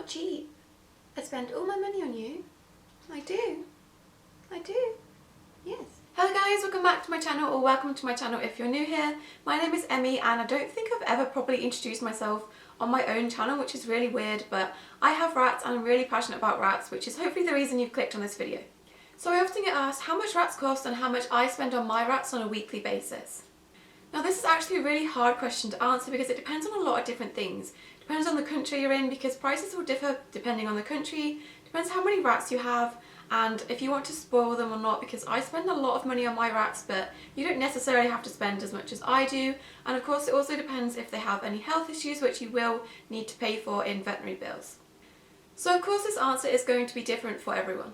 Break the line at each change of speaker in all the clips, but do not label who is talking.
cheap. I spend all my money on you. I do. Yes. Hello guys, welcome back to my channel, or welcome to my channel if you're new here. My name is Emmy and I don't think I've ever properly introduced myself on my own channel, which is really weird, but I have rats and I'm really passionate about rats, which is hopefully the reason you've clicked on this video. So I often get asked how much rats cost and how much I spend on my rats on a weekly basis. Now this is actually a really hard question to answer because it depends on a lot of different things. It depends on the country you're in because prices will differ depending on the country, depends how many rats you have and if you want to spoil them or not, because I spend a lot of money on my rats but you don't necessarily have to spend as much as I do, and of course it also depends if they have any health issues which you will need to pay for in veterinary bills. So of course this answer is going to be different for everyone.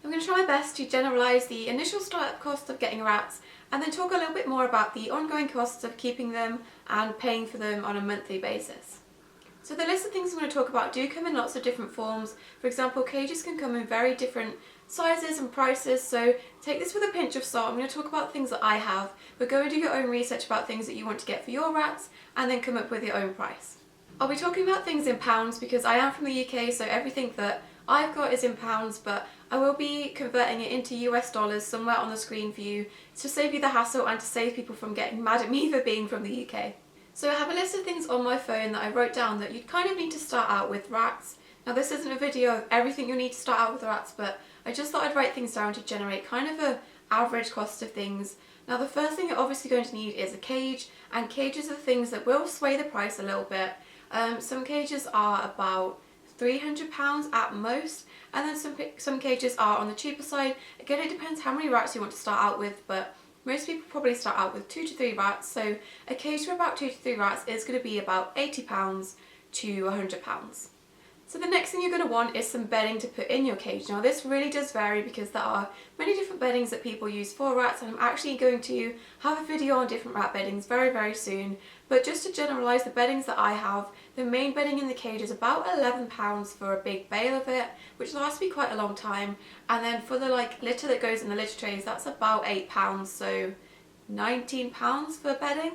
I'm going to try my best to generalise the initial startup cost of getting rats and then talk a little bit more about the ongoing costs of keeping them and paying for them on a monthly basis. So the list of things I'm going to talk about do come in lots of different forms. For example, cages can come in very different sizes and prices, so take this with a pinch of salt. I'm going to talk about things that I have, but go and do your own research about things that you want to get for your rats and then come up with your own price. I'll be talking about things in pounds because I am from the UK, so everything that I've got is in pounds, but I will be converting it into US dollars somewhere on the screen for you to save you the hassle and to save people from getting mad at me for being from the UK. So I have a list of things on my phone that I wrote down that you'd kind of need to start out with rats. Now this isn't a video of everything you need to start out with rats, but I just thought I'd write things down to generate kind of an average cost of things. Now the first thing you're obviously going to need is a cage, and cages are things that will sway the price a little bit. Some cages are about £300 at most, and then some cages are on the cheaper side. Again, it depends how many rats you want to start out with, but most people probably start out with 2 to 3 rats, so a cage for about 2 to 3 rats is going to be about £80 to £100. So the next thing you're going to want is some bedding to put in your cage. Now this really does vary because there are many different beddings that people use for rats, and I'm actually going to have a video on different rat beddings very soon. But just to generalise the beddings that I have, the main bedding in the cage is about £11 for a big bale of it, which lasts me quite a long time. And then for the litter that goes in the litter trays, that's about £8, so £19 for bedding.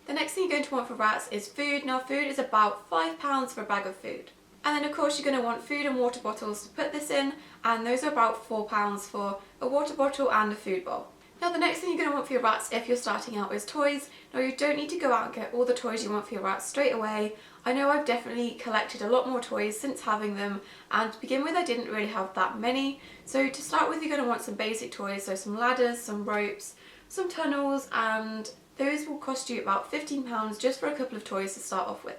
The next thing you're going to want for rats is food. Now food is about £5 for a bag of food. And then of course you're going to want food and water bottles to put this in, and those are about £4 for a water bottle and a food bowl. Now the next thing you're going to want for your rats if you're starting out is toys. Now you don't need to go out and get all the toys you want for your rats straight away. I know I've definitely collected a lot more toys since having them, and to begin with I didn't really have that many. So to start with you're going to want some basic toys, so some ladders, some ropes, some tunnels, and those will cost you about £15 just for a couple of toys to start off with.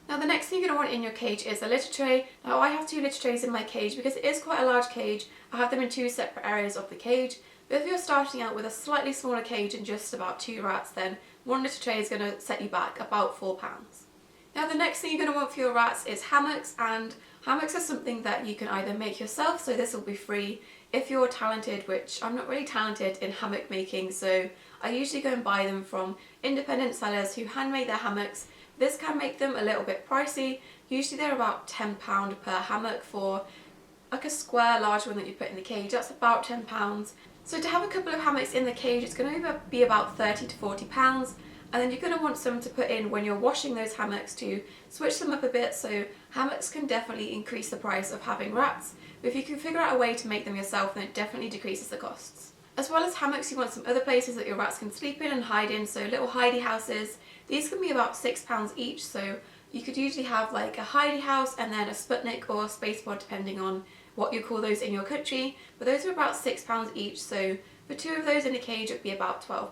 Now the next thing you're going to want in your cage is a litter tray. Now I have 2 litter trays in my cage because it is quite a large cage. I have them in 2 separate areas of the cage. But if you're starting out with a slightly smaller cage and just about 2 rats, then 1 litter tray is going to set you back about £4. Now the next thing you're going to want for your rats is hammocks, and hammocks are something that you can either make yourself, so this will be free, if you're talented, which I'm not really talented in hammock making, so I usually go and buy them from independent sellers who handmade their hammocks. This can make them a little bit pricey. Usually they're about £10 per hammock for like a square large one that you put in the cage. That's about £10. So to have a couple of hammocks in the cage, it's going to be about £30 to £40, and then you're going to want some to put in when you're washing those hammocks to switch them up a bit. So hammocks can definitely increase the price of having rats, but if you can figure out a way to make them yourself, then it definitely decreases the costs. As well as hammocks, you want some other places that your rats can sleep in and hide in, so little hidey houses. These can be about £6 each, so you could usually have like a hidey house and then a Sputnik or a space pod depending on what you call those in your country, but those are about £6 each, so for 2 of those in a cage it would be about £12.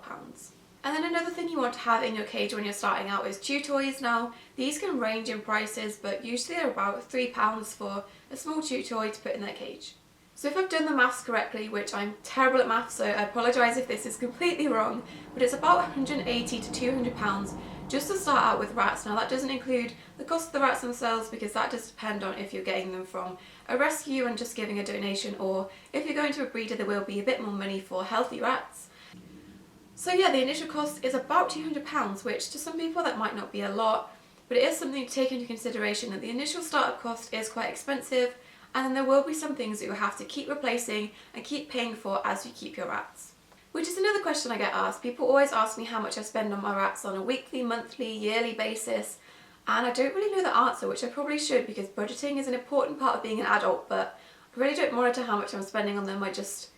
And then another thing you want to have in your cage when you're starting out is chew toys. Now these can range in prices, but usually they're about £3 for a small chew toy to put in their cage. So if I've done the maths correctly, which I'm terrible at maths, so I apologise if this is completely wrong, but it's about £180 to £200 just to start out with rats. Now that doesn't include the cost of the rats themselves because that does depend on if you're getting them from a rescue and just giving a donation, or if you're going to a breeder there will be a bit more money for healthy rats. So yeah, the initial cost is about £200, which to some people that might not be a lot, but it is something to take into consideration that the initial startup cost is quite expensive, and then there will be some things that you'll have to keep replacing and keep paying for as you keep your rats. Which is another question I get asked. People always ask me how much I spend on my rats on a weekly, monthly, yearly basis. And I don't really know the answer, which I probably should because budgeting is an important part of being an adult, but I really don't monitor how much I'm spending on them. I just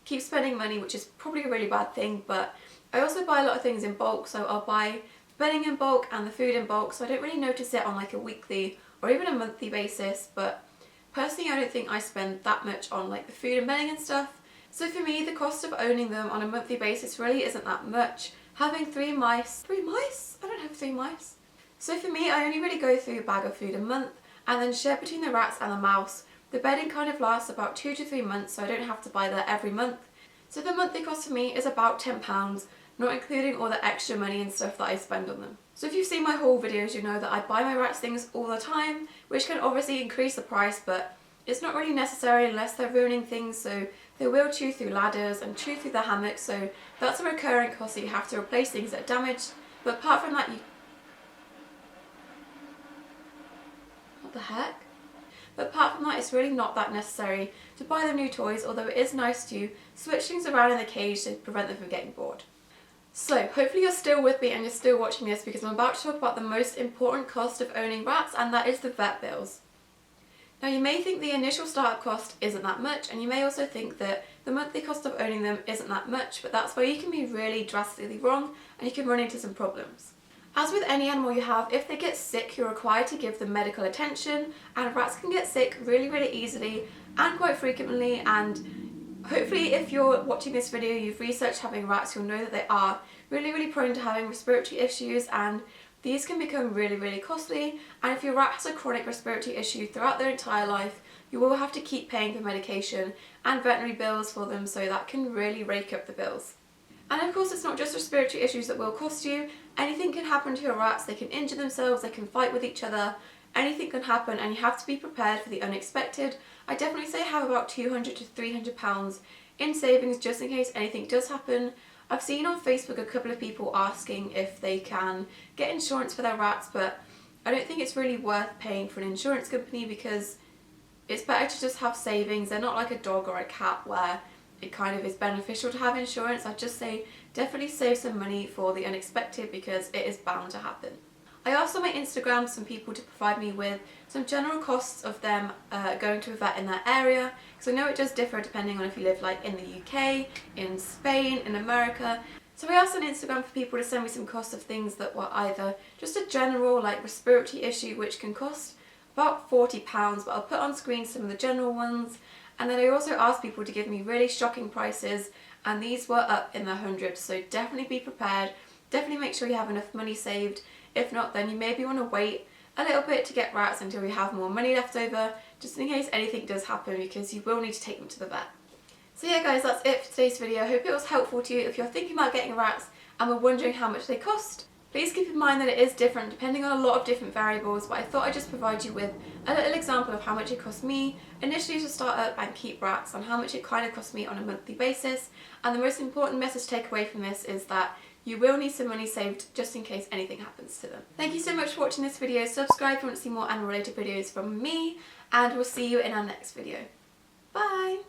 keep spending money, which is probably a really bad thing, but I also buy a lot of things in bulk, so I'll buy bedding in bulk and the food in bulk, so I don't really notice it on like a weekly or even a monthly basis, but personally I don't think I spend that much on like the food and bedding and stuff. So for me, the cost of owning them on a monthly basis really isn't that much. Having 3 mice, 3 mice? I don't have 3 mice. So for me, I only really go through a bag of food a month and then share between the rats and the mouse. The bedding kind of lasts about 2 to 3 months, so I don't have to buy that every month. So the monthly cost for me is about £10, not including all the extra money and stuff that I spend on them. So if you've seen my haul videos, you know that I buy my rats things all the time, which can obviously increase the price, but it's not really necessary unless they're ruining things, so they will chew through ladders and chew through the hammocks, so that's a recurring cost that you have to replace things that are damaged. But apart from that, what the heck? But apart from that, it's really not that necessary to buy them new toys, although it is nice to switch things around in the cage to prevent them from getting bored. So hopefully you're still with me and you're still watching this because I'm about to talk about the most important cost of owning rats, and that is the vet bills. Now you may think the initial startup cost isn't that much, and you may also think that the monthly cost of owning them isn't that much, but that's where you can be really drastically wrong and you can run into some problems. As with any animal you have, if they get sick, you're required to give them medical attention, and rats can get sick really, really easily and quite frequently, and hopefully if you're watching this video, you've researched having rats, you'll know that they are really, really prone to having respiratory issues, and these can become really, really costly. And if your rat has a chronic respiratory issue throughout their entire life, you will have to keep paying for medication and veterinary bills for them, so that can really rake up the bills. And of course, it's not just respiratory issues that will cost you. Anything can happen to your rats. They can injure themselves, they can fight with each other, anything can happen, and you have to be prepared for the unexpected. I definitely say have about £200 to £300 in savings just in case anything does happen. I've seen on Facebook a couple of people asking if they can get insurance for their rats, but I don't think it's really worth paying for an insurance company because it's better to just have savings. They're not like a dog or a cat where it kind of is beneficial to have insurance. I'd just say definitely save some money for the unexpected because it is bound to happen. I asked on my Instagram some people to provide me with some general costs of them going to a vet in their area, because I know it does differ depending on if you live like in the UK, in Spain, in America. So I asked on Instagram for people to send me some costs of things that were either just a general like respiratory issue, which can cost about £40, but I'll put on screen some of the general ones. And then I also asked people to give me really shocking prices, and these were up in the hundreds, so definitely be prepared. Definitely make sure you have enough money saved. If not, then you maybe want to wait a little bit to get rats until you have more money left over, just in case anything does happen, because you will need to take them to the vet. So yeah guys, that's it for today's video. I hope it was helpful to you if you're thinking about getting rats and were wondering how much they cost. Please keep in mind that it is different depending on a lot of different variables, but I thought I'd just provide you with a little example of how much it cost me initially to start up and keep rats, and how much it kind of cost me on a monthly basis. And the most important message to take away from this is that you will need some money saved just in case anything happens to them. Thank you so much for watching this video. Subscribe if you want to see more animal related videos from me, and we'll see you in our next video. Bye!